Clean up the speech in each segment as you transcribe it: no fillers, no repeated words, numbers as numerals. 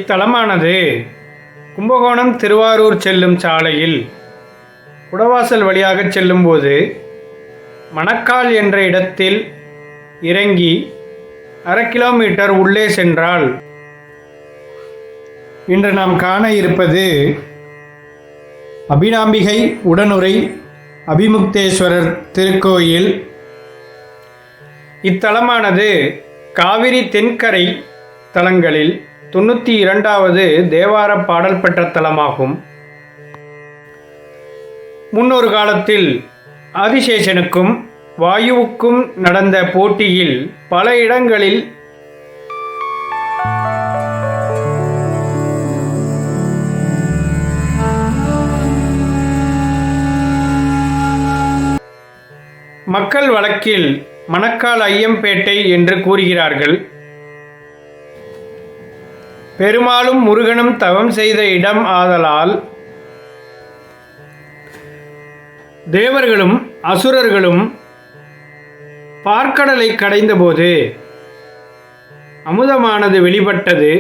இத்தலமானது கும்பகோணம் திருவாரூர் செல்லும் சாலையில் குடவாசல் வழியாக செல்லும்போது மணக்கால் என்ற இடத்தில் இறங்கி 1/2 கிலோமீட்டர் உள்ளே சென்றால் இன்று நாம் காண இருப்பது அபிராம்பிகை உடனுறை அபிமுக்தேஸ்வரர் திருக்கோயில். இத்தலமானது காவிரி தென்கரை தலங்களில் 92வது தேவார பாடல் பெற்ற தலமாகும். முன்னொரு காலத்தில் ஆதிசேஷனுக்கும் வாயுவுக்கும் நடந்த போட்டியில் பல இடங்களில் மக்கள் வழக்கில் மணக்கால் ஐயம்பேட்டை என்று கூறுகிறார்கள். பெருமாளும் முருகனும் தவம் செய்த இடம் ஆதலால் தேவர்களும் அசுரர்களும் பார்க்கடலை கடைந்தபோது அமுதமானது வெளிப்பட்டது.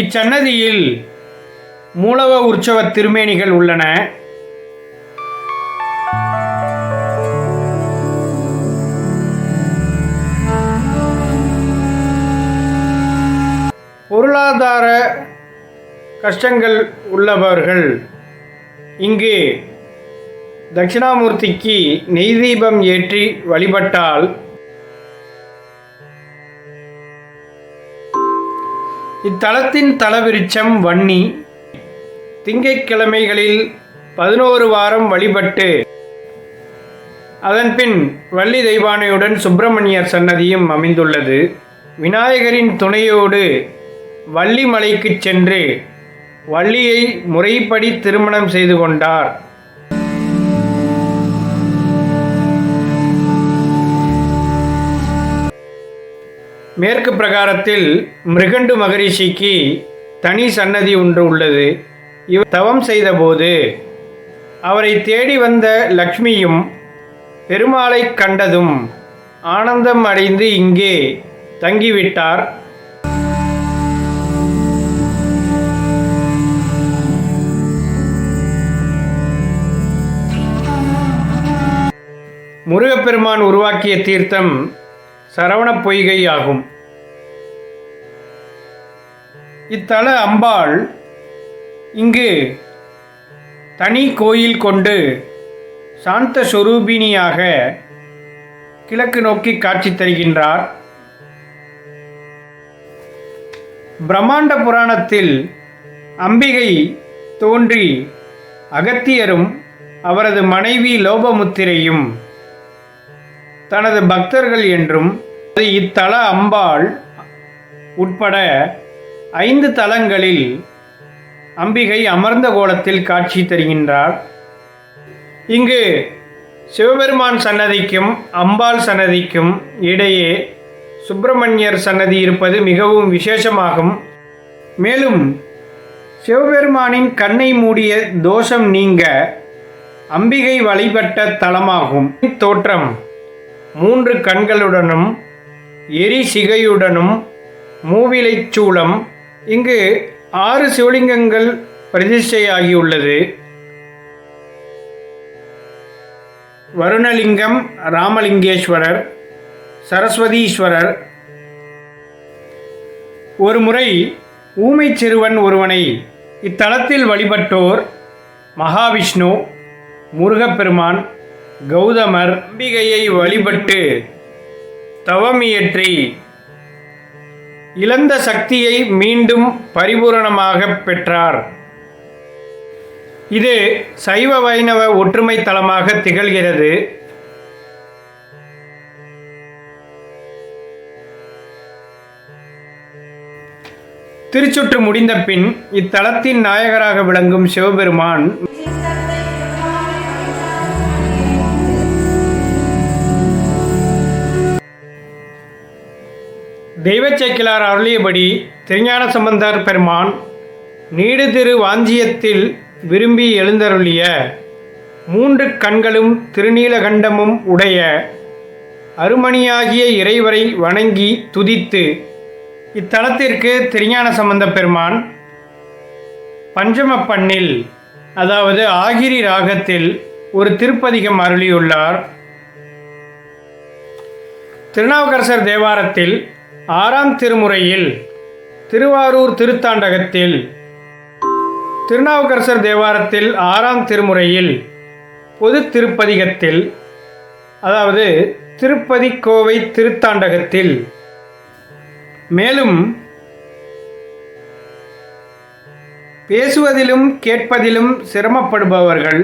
இச்சன்னதியில் மூலவ உற்சவ திருமேனிகள் உள்ளன. பொருளாதார கஷ்டங்கள் உள்ளவர்கள் இங்கு தட்சிணாமூர்த்திக்கு நெய் தீபம் ஏற்றி வழிபட்டால் இத்தலத்தின் தலவிருட்சம் வன்னி. திங்கட்கிழமைகளில் 11 வாரம் வழிபட்டு அதன்பின் வள்ளி தெய்வானையுடன் சுப்பிரமணியர் சன்னதியும் அமைந்துள்ளது. விநாயகரின் துணையோடு வள்ளி மலைக்கு சென்று வள்ளியை முறைப்படி திருமணம் செய்து கொண்டார். மேற்கு பிரகாரத்தில் மிருகண்டு மகரிஷிக்கு தனி சன்னதி ஒன்று உள்ளது. இவர் தவம் செய்தபோது அவரை தேடி வந்த லக்ஷ்மியும் பெருமாளை கண்டதும் ஆனந்தம் அடைந்து இங்கே தங்கிவிட்டார். முருகப்பெருமான் உருவாக்கிய தீர்த்தம் சரவண பொய்கை ஆகும். இத்தல அம்பாள் இங்கு தனி கோயில் கொண்டு சாந்த சொரூபிணியாக கிழக்கு நோக்கி காட்சி தருகின்றார். பிரம்மாண்ட புராணத்தில் அம்பிகை தோன்றி அகத்தியரும் அவரது மனைவி லோபமுத்திரையும் தனது பக்தர்கள் என்றும் இத்தல அம்பாள் உட்பட 5 தலங்களில் அம்பிகை அமர்ந்த கோலத்தில் காட்சி தருகின்றார். இங்கு சிவபெருமான் சன்னதிக்கும் அம்பாள் சன்னதிக்கும் இடையே சுப்பிரமணியர் சன்னதி இருப்பது மிகவும் விசேஷமாகும். மேலும் சிவபெருமானின் கண்ணை மூடிய தோஷம் நீங்க அம்பிகை வழிபட்ட தலமாகும். தோற்றம் 3 கண்களுடனும் எரி சிகையுடனும் மூவிலைச் சூளம். இங்கு 6 சிவலிங்கங்கள் பிரதிஷ்டையாகியுள்ளது. வருணலிங்கம், ராமலிங்கேஸ்வரர், சரஸ்வதீஸ்வரர். ஒரு முறை ஊமை சிறுவன் ஒருவனை இத்தலத்தில் வழிபட்டோர் மகாவிஷ்ணு, முருகப்பெருமான், கௌதமர் அம்பிகையை வழிபட்டு தவமியற்றி இழந்த சக்தியை மீண்டும் பரிபூரணமாக பெற்றார். இது சைவ வைணவ ஒற்றுமை தலமாக திகழ்கிறது. திருச்சுற்று முடிந்த பின் இத்தலத்தின் நாயகராக விளங்கும் சிவபெருமான் தெய்வச்சேக்கிழார் அருளியபடி திருஞான சம்பந்தர் பெருமான் நீடு திரு வாஞ்சியத்தில் விரும்பி எழுந்தருளிய 3 கண்களும் திருநீலகண்டமும் உடைய அருமணியாகிய இறைவரை வணங்கி துதித்து இத்தலத்திற்கு திருஞான சம்பந்தப் பெருமான் பஞ்சம பண்ணில், அதாவது ஆகிரி ராகத்தில் ஒரு திருப்பதிகம் அருளியுள்ளார். திருநாவுக்கரசர் தேவாரத்தில் 6ஆம் திருமுறையில் திருவாரூர் திருத்தாண்டகத்தில், திருநாவுக்கரசர் தேவாரத்தில் 6ஆம் திருமுறையில் பொது திருப்பதிகத்தில், அதாவது திருப்பதிக்கோவை திருத்தாண்டகத்தில், மேலும் பேசுவதிலும் கேட்பதிலும் சிரமப்படுபவர்கள்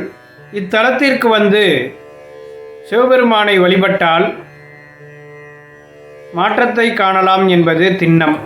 இத்தலத்திற்கு வந்து சிவபெருமானை வழிபட்டால் மாற்றத்தை காணலாம் என்பது திண்ணம்.